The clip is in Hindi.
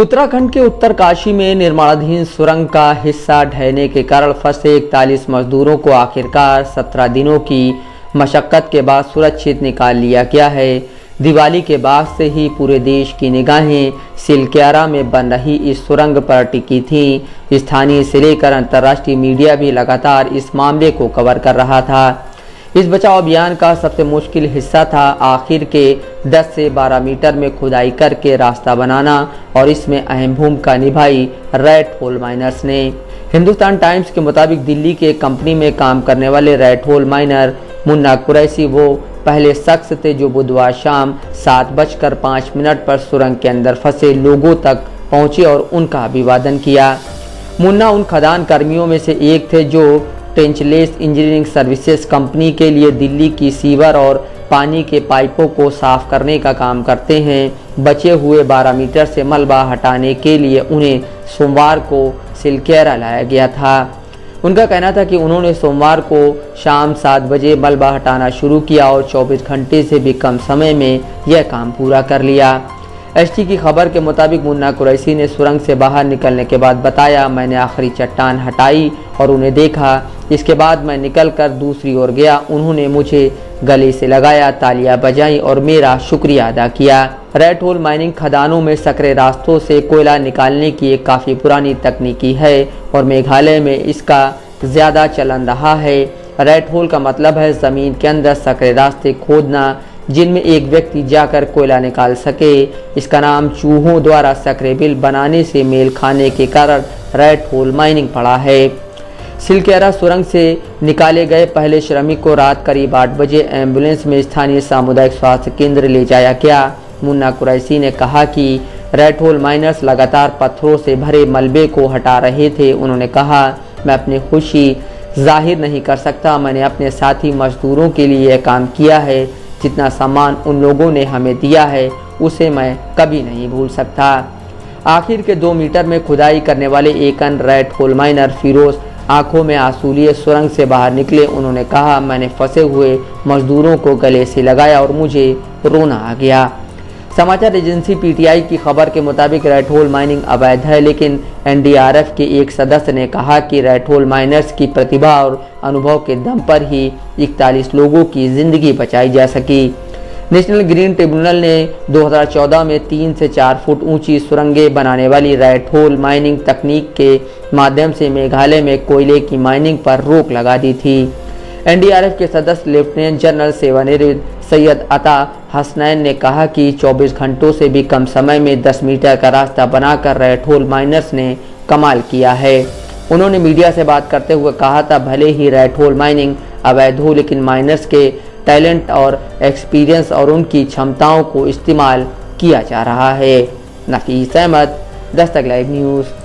उत्तराखंड के उत्तरकाशी में निर्माणाधीन सुरंग का हिस्सा ढहने के कारण फंसे 41 मजदूरों को आखिरकार 17 दिनों की मशक्कत के बाद सुरक्षित निकाल लिया गया है। दिवाली के बाद से ही पूरे देश की निगाहें सिलक्यारा में बन रही इस सुरंग पर टिकी थीं। स्थानीय से लेकर अंतर्राष्ट्रीय मीडिया भी लगातार इस मामले को कवर कर रहा था। इस बचाव अभियान का सबसे मुश्किल हिस्सा था आखिर के 10 से 12 मीटर में खुदाई करके रास्ता बनाना, और इसमें अहम भूमिका निभाई रेड होल माइनर्स ने। हिंदुस्तान टाइम्स के मुताबिक दिल्ली के कंपनी में काम करने वाले rat hole miner Munna Qureshi वो पहले शख्स थे जो बुधवार शाम 7:05 पर सुरंग के अंदर फंसे लोगों तक पहुंचे और उनका अभिवादन किया। मुन्ना उन खदान कर्मियों में से एक थे जो टेंचलेस इंजीनियरिंग सर्विसेज कंपनी के लिए दिल्ली की सीवर और पानी के पाइपों को साफ करने का काम करते हैं। बचे हुए 12 मीटर से मलबा हटाने के लिए उन्हें सोमवार को सिलक्यारा लाया गया था। उनका कहना था कि उन्होंने सोमवार को शाम 7 बजे मलबा हटाना शुरू किया और 24 घंटे से भी कम समय में यह काम पूरा कर लिया। एसटी की खबर के मुताबिक मुन्ना कुरैशी ने सुरंग से बाहर निकलने के बाद बताया, मैंने आखिरी चट्टान हटाई और उन्हें देखा। इसके बाद मैं निकलकर दूसरी ओर गया। उन्होंने मुझे गले से लगाया, तालियां बजाई और मेरा शुक्रिया अदा किया। रेड होल माइनिंग खदानों में सकरे रास्तों से कोयला निकालने की एक काफ़ी पुरानी तकनीकी है और मेघालय में इसका ज़्यादा चलन रहा है। रेड होल का मतलब है ज़मीन के अंदर सकरे रास्ते खोदना जिनमें एक व्यक्ति जाकर कोयला निकाल सके। इसका नाम चूहों द्वारा सकरे बिल बनाने से मेल खाने के कारण रेड होल माइनिंग पड़ा है। सिलक्यारा सुरंग से निकाले गए पहले श्रमिक को रात करीब 8 बजे एम्बुलेंस में स्थानीय सामुदायिक स्वास्थ्य केंद्र ले जाया गया। मुन्ना कुरैशी ने कहा कि रेड होल माइनर्स लगातार पत्थरों से भरे मलबे को हटा रहे थे। उन्होंने कहा, मैं अपनी खुशी जाहिर नहीं कर सकता। मैंने अपने साथी मजदूरों के लिए यह काम किया है। जितना सम्मान उन लोगों ने हमें दिया है उसे मैं कभी नहीं भूल सकता। आखिर के 2 मीटर में खुदाई करने वाले एक अन्य रेड होल माइनर फिरोज आंखों में आंसू लिए सुरंग से बाहर निकले। उन्होंने कहा, मैंने फंसे हुए मजदूरों को गले से लगाया और मुझे रोना आ गया। समाचार एजेंसी पीटीआई की खबर के मुताबिक रेड होल माइनिंग अवैध है, लेकिन एनडीआरएफ के एक सदस्य ने कहा कि रेड होल माइनर्स की प्रतिभा और अनुभव के दम पर ही 41 लोगों की जिंदगी बचाई जा सकी। नेशनल ग्रीन ट्रिब्यूनल ने 2014 में 3 से 4 फुट ऊंची सुरंगें बनाने वाली रेड होल माइनिंग तकनीक के माध्यम से मेघालय में कोयले की माइनिंग पर रोक लगा दी थी। एनडीआरएफ के सदस्य लेफ्टिनेंट जनरल सेवानिवृत्त सैयद अता हसनैन ने कहा कि 24 घंटों से भी कम समय में 10 मीटर का रास्ता बनाकर रेड होल माइनर्स ने कमाल किया है। उन्होंने मीडिया से बात करते हुए कहा था, भले ही रेड होल माइनिंग अवैध हो, लेकिन माइनर्स के टैलेंट और एक्सपीरियंस और उनकी क्षमताओं को इस्तेमाल किया जा रहा है। नफीस अहमद, दस्तक लाइव न्यूज़।